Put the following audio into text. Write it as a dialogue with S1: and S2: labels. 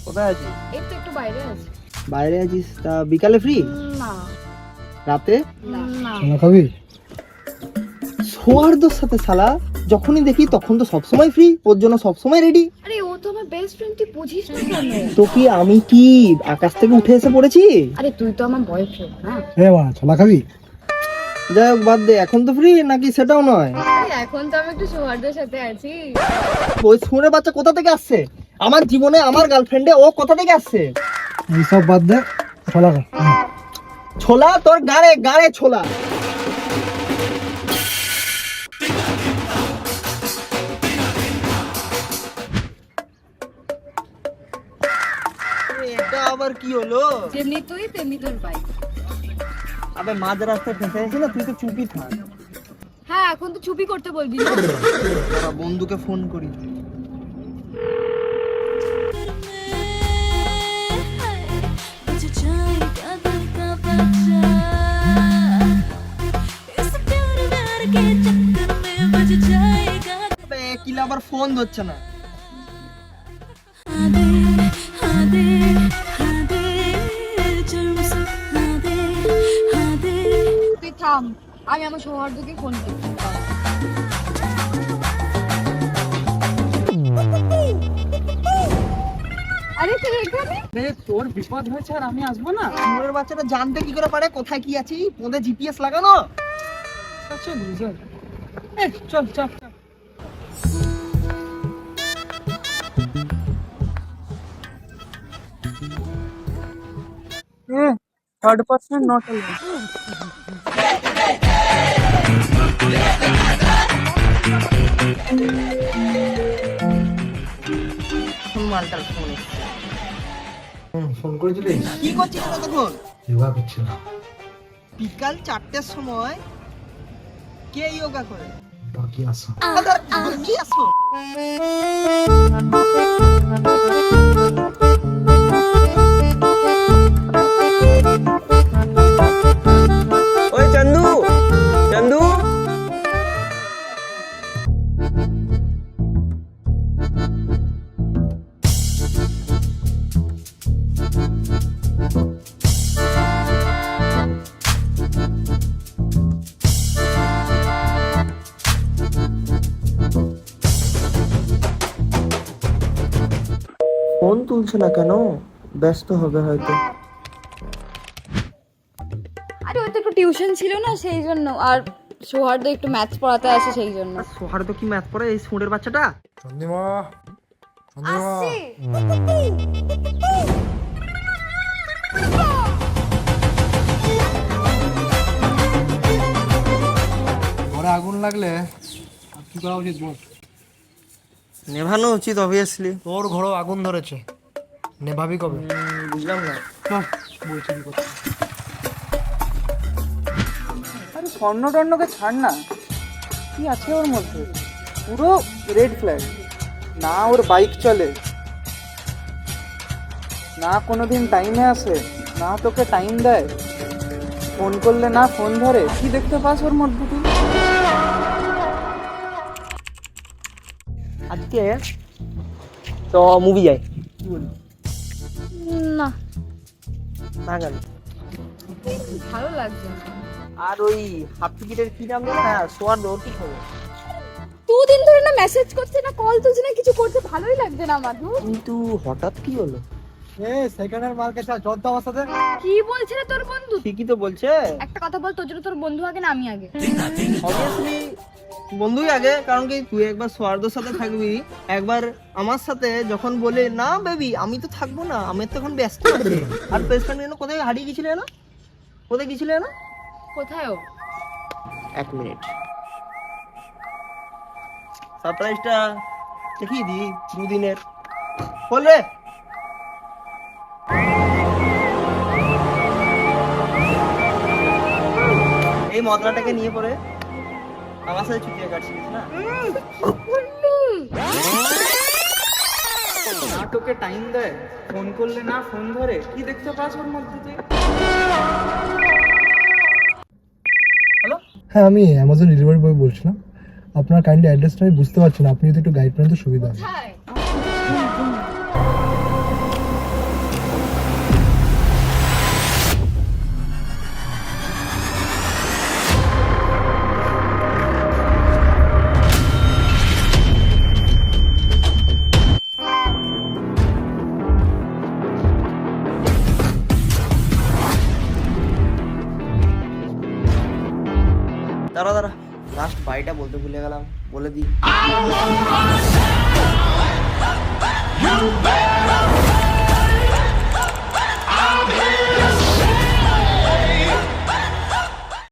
S1: কোথায় আছিস?
S2: এই তো একটু বাইরে আছি।
S1: বাইরে আছিস? তা বিকালে ফ্রি?
S2: না
S1: রাতে?
S2: না
S3: খানা খাবি?
S1: সৌহার্দ্যর সাথে শালা যখনই দেখি তখন তো সবসময় ফ্রি, ওর জন্য সবসময় রেডি।
S2: আরে ও তো আমার বেস্ট ফ্রেন্ড, তুই বুঝিস না কেন?
S1: তো কি আমি কি আকাশ থেকে উঠে এসে পড়েছি?
S2: আরে তুই তো আমার বয়ফ্রেন্ড না।
S3: হ্যাঁ মা, ছোলা খাবি?
S1: যাই হোক বাদ দে, এখন তো ফ্রি নাকি সেটাও নয়।
S2: আরে এখন তো আমি একটু সৌহার্দ্যের সাথে আছি।
S1: ওই শুনে বাচ্চা কোথা থেকে আসছে? আমার জীবনে আমার গার্লফ্রেন্ডে ও কোথা থেকে আসছে?
S3: এইসব বাদ দে, ছোলা খা।
S1: ছোলা তোর গাড়ে গাড়ে ছোলা। এটা আবার কি হলো?
S2: যেমনি তুই তেমনি তোর বাইক।
S1: আবে মাঝ রাস্তায় ফেসে গেছি না, তুই তো চুপই থাক।
S2: হ্যাঁ এখন তো চুপি করতে বলবি না।
S1: দাঁড়া, বন্ধুকে ফোন করি। আবে কিলা আবার ফোন ধরছে না।
S2: তুই থাম, আমি আমার সৌহার্দ্যকে ফোন করছি। আরে তুই এখানে?
S4: তোর বিপদ হয়েছে আর আমি আসবো না?
S1: সুরের বাচ্চাটা জানতে কি করে পারে কোথায় কি আছি? ওদের জিপিএস লাগানো।
S4: আচ্ছা লুজার। চল চল চল। 3% not allowed.
S1: মালটার ফোন এসছে।
S3: ফোন করেছিলিস?
S1: কি করছিস তখন?
S3: যোগা করছিলাম।
S1: বিকাল 4টের সময় কে যোগা করে?
S3: বাকি আসো।
S1: কি আসো? ওই চন্দু, চন্দু ফোন তুলছে না কেন? ব্যস্ত হবে হয়তো।
S2: আরে ওই তো একটু টিউশন ছিল না সেই জন্য, আর সৌহার্দ্য একটু ম্যাথস পড়াতে আসে সেই জন্য।
S1: সোহার্দ কি ম্যাথ পড়ে এই সুরের বাচ্চাটা?
S3: চন্দিমা, চন্দিমা।
S2: আসছি।
S3: ঘরে আগুন লাগলে আর কি করা উচিত বল?
S1: নেভানো উচিত অবভিয়াসলি।
S3: তোর ঘরেও আগুন ধরেছে, নেভাবি কবে?
S1: বুঝলাম না।
S3: বলছি কি করতে?
S4: আরে স্বর্ণ টর্ণকে ছাড় না, কি আছে ওর মধ্যে? পুরো রেড ফ্ল্যাগ। না ওর বাইক চলে, না কোনোদিন টাইমে আসে, না তোকে টাইম দেয়, ফোন করলে না ফোন ধরে। কি দেখতে পাস ওর মধ্যে তুই?
S1: আজকে তো মুভি যাই, কি বলি?
S2: না
S1: না কেন?
S2: ভালো লাগছে না।
S1: আর ওই হাফ টিকিটের কি দাম জানো? হ্যাঁ সোয়ার দৌড় কি হবে?
S2: দুদিন ধরে না মেসেজ করছে না, কল তুলছে না, কিছু করছে, ভালোই লাগছে না আমার।
S1: কিন্তু হঠাৎ কি হলো?
S3: সেকেন্ড হ্যান্ড মার্কেট চল তো আমার সাথে।
S2: কি বলছে রে তোর বন্ধু?
S1: ঠিকই তো বলছে।
S2: একটা কথা বল, তোর জন্য তোর বন্ধু আগে না আমি আগে?
S1: অবভিয়াসলি বন্ধুই আগে, কারণ কি তুই একবার সোয়ার্দর সাথে থাকবি, একবার আমার সাথে যখন বলে না বেবি আমি তো থাকবো না, আমি তো এখন ব্যস্ত আছি। আর বেস্ট ফ্রেন্ড কোথায় হারিয়ে গেছিলে না? কোথায় গেছিলে না?
S2: কোথায় ও?
S1: 1 মিনিট, সারপ্রাইজটা দেখিয়ে দি। দুদিনের বলবে এই মদনাটাকে নিয়ে পরে আমার সাথে ছুটিয়ে কাটছিস না?
S4: না তোকে টাইম দেয়, ফোন করলে না ফোন ধরে। কি দেখতে পাস ওর মধ্যে তুই? হ্যালো,
S3: হ্যাঁ, আমি অ্যামাজন ডেলিভারি বয় বলছিলাম। আপনার কাইন্ডলি অ্যাড্রেসটা আমি বুঝতে পারছি না, আপনি যদি একটু গাইড করেন তো সুবিধা হয়।
S1: দাঁড়া দাঁড়া, লাস্ট বাড়িটা বলতে ভুলে গেলাম, বলে দিই।